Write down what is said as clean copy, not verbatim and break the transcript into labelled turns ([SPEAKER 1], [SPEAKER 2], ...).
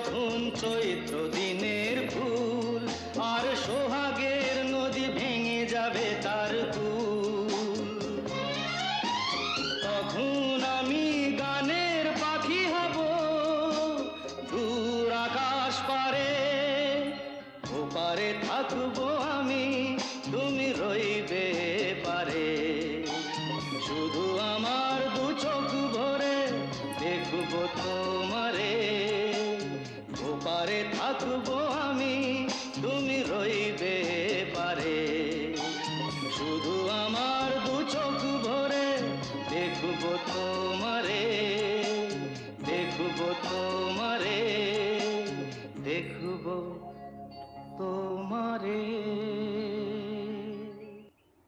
[SPEAKER 1] যখন চৈত্র দিনের ফুল, আর সোহাগের নদী ভেঙে যাবে তার কুল, তখন আমি গানের পাখি হব দূর আকাশ পারে। ওপারে থাকবো আমি, তুমি রইবে পারে। শুধু আমার দু চোখ ভরে দেখবো তোমারে। ওপারে থাকবো আমি, তুমি রইবে পারে। শুধু আমার দু চোখ ভরে দেখবো তোমারে, দেখবো তো